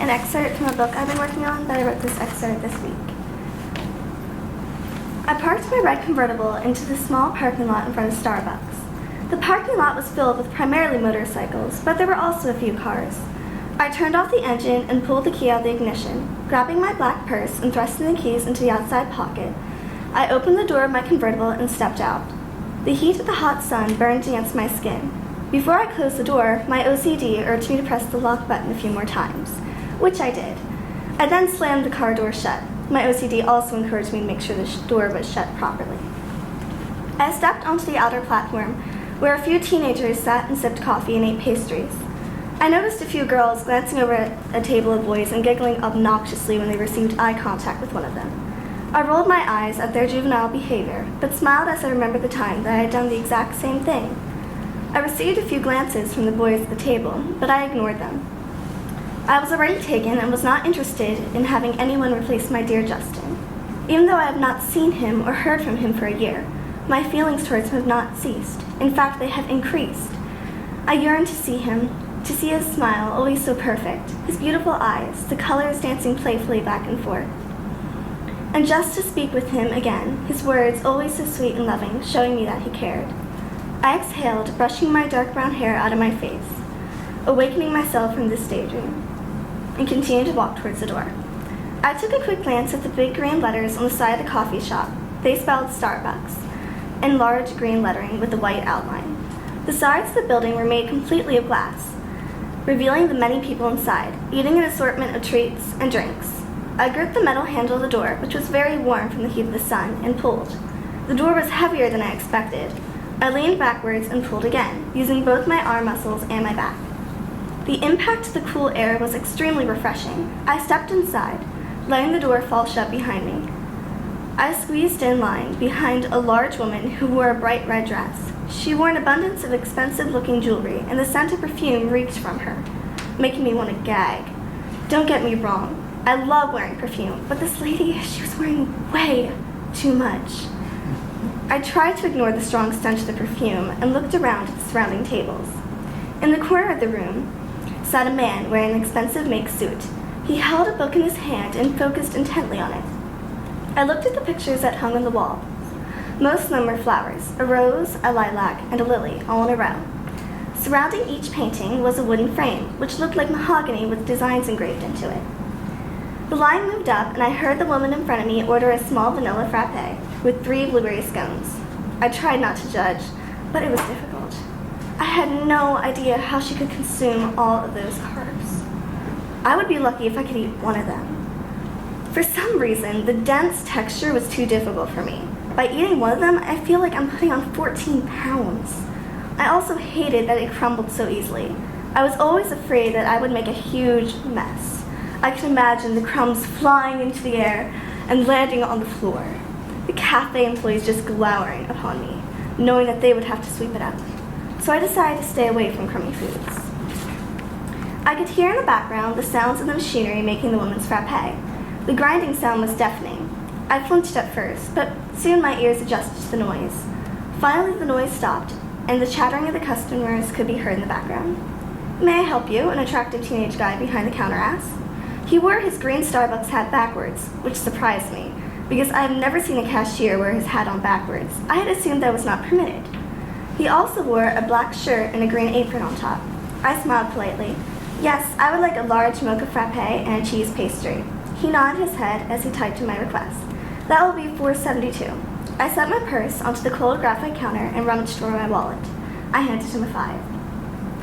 an excerpt from a book I've been working on, but I wrote this excerpt this week. I parked my red convertible into the small parking lot in front of Starbucks. The parking lot was filled with primarily motorcycles, but there were also a few cars. I turned off the engine and pulled the key out of the ignition. Grabbing my black purse and thrusting the keys into the outside pocket, I opened the door of my convertible and stepped out. The heat of the hot sun burned against my skin. Before I closed the door, my OCD urged me to press the lock button a few more times, which I did. I then slammed the car door shut. My OCD also encouraged me to make sure the door was shut properly. I stepped onto the outer platform, where a few teenagers sat and sipped coffee and ate pastries. I noticed a few girls glancing over at a table of boys and giggling obnoxiously when they received eye contact with one of them. I rolled my eyes at their juvenile behavior, but smiled as I remembered the time that I had done the exact same thing. I received a few glances from the boys at the table, but I ignored them. I was already taken and was not interested in having anyone replace my dear Justin. Even though I have not seen him or heard from him for a year, my feelings towards him have not ceased. In fact, they have increased. I yearn to see him, to see his smile, always so perfect, his beautiful eyes, the colors dancing playfully back and forth. And just to speak with him again, his words always so sweet and loving, showing me that he cared. I exhaled, brushing my dark brown hair out of my face, awakening myself from this daydream, and continued to walk towards the door. I took a quick glance at the big green letters on the side of the coffee shop. They spelled Starbucks, in large green lettering with a white outline. The sides of the building were made completely of glass, revealing the many people inside, eating an assortment of treats and drinks. I gripped the metal handle of the door, which was very warm from the heat of the sun, and pulled. The door was heavier than I expected. I leaned backwards and pulled again, using both my arm muscles and my back. The impact of the cool air was extremely refreshing. I stepped inside, letting the door fall shut behind me. I squeezed in line behind a large woman who wore a bright red dress. She wore an abundance of expensive-looking jewelry, and the scent of perfume reeked from her, making me want to gag. Don't get me wrong, I love wearing perfume, but this lady, she was wearing way too much. I tried to ignore the strong stench of the perfume and looked around at the surrounding tables. In the corner of the room sat a man wearing an expensive make suit. He held a book in his hand and focused intently on it. I looked at the pictures that hung on the wall. Most of them were flowers, a rose, a lilac, and a lily, all in a row. Surrounding each painting was a wooden frame, which looked like mahogany with designs engraved into it. The line moved up, and I heard the woman in front of me order a small vanilla frappe with 3 blueberry scones. I tried not to judge, but it was difficult. I had no idea how she could consume all of those carbs. I would be lucky if I could eat one of them. For some reason, the dense texture was too difficult for me. By eating one of them, I feel like I'm putting on 14 pounds. I also hated that it crumbled so easily. I was always afraid that I would make a huge mess. I could imagine the crumbs flying into the air and landing on the floor. The cafe employees just glowering upon me, knowing that they would have to sweep it up. So I decided to stay away from crummy foods. I could hear in the background the sounds of the machinery making the woman's frappe. The grinding sound was deafening. I flinched at first, but soon my ears adjusted to the noise. Finally, the noise stopped, and the chattering of the customers could be heard in the background. "May I help you?" an attractive teenage guy behind the counter asked. He wore his green Starbucks hat backwards, which surprised me, because I have never seen a cashier wear his hat on backwards. I had assumed that was not permitted. He also wore a black shirt and a green apron on top. I smiled politely. "Yes, I would like a large mocha frappe and a cheese pastry." He nodded his head as he typed in my request. "That will be $4.72. I set my purse onto the cold graphite counter and rummaged for my wallet. I handed him a 5.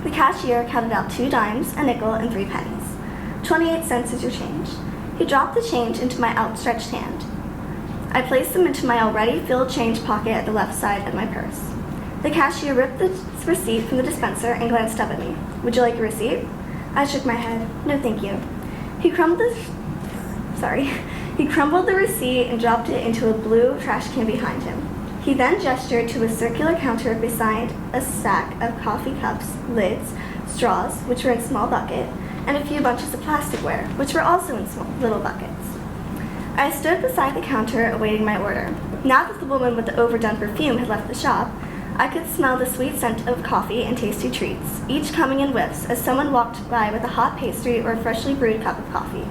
The cashier counted out 2 dimes, a nickel, and 3 pennies. 28 cents is your change. He dropped the change into my outstretched hand. I placed them into my already filled change pocket at the left side of my purse. The cashier ripped the receipt from the dispenser and glanced up at me. "Would you like a receipt?" I shook my head. "No, thank you." He crumbled the receipt and dropped it into a blue trash can behind him. He then gestured to a circular counter beside a stack of coffee cups, lids, straws, which were in small bucket, and a few bunches of plasticware, which were also in small little buckets. I stood beside the counter awaiting my order. Now that the woman with the overdone perfume had left the shop, I could smell the sweet scent of coffee and tasty treats, each coming in whiffs as someone walked by with a hot pastry or a freshly brewed cup of coffee.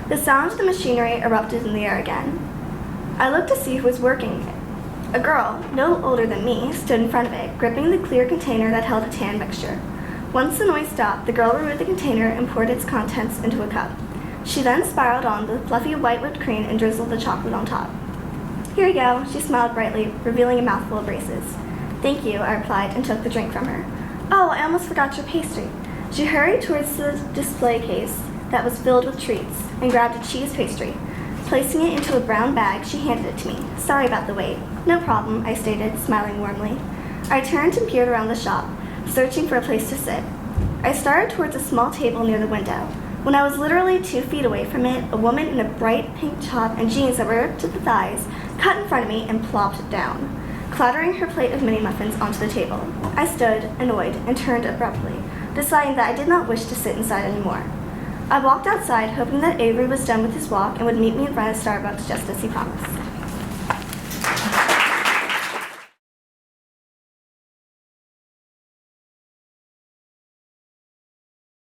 The sound of the machinery erupted in the air again. I looked to see who was working it. A girl, no older than me, stood in front of it, gripping the clear container that held a tan mixture. Once the noise stopped, the girl removed the container and poured its contents into a cup. She then spiraled on the fluffy white whipped cream and drizzled the chocolate on top. "Here you go," she smiled brightly, revealing a mouthful of races. "Thank you," I replied and took the drink from her. "Oh, I almost forgot your pastry." She hurried towards the display case that was filled with treats and grabbed a cheese pastry. Placing it into a brown bag, she handed it to me. "Sorry about the wait." "No problem," I stated, smiling warmly. I turned and peered around the shop, searching for a place to sit. I started towards a small table near the window. When I was literally 2 feet away from it, a woman in a bright pink top and jeans that were up to the thighs cut in front of me and plopped down, clattering her plate of mini muffins onto the table. I stood, annoyed, and turned abruptly, deciding that I did not wish to sit inside anymore. I walked outside, hoping that Avery was done with his walk and would meet me in front of Starbucks just as he promised.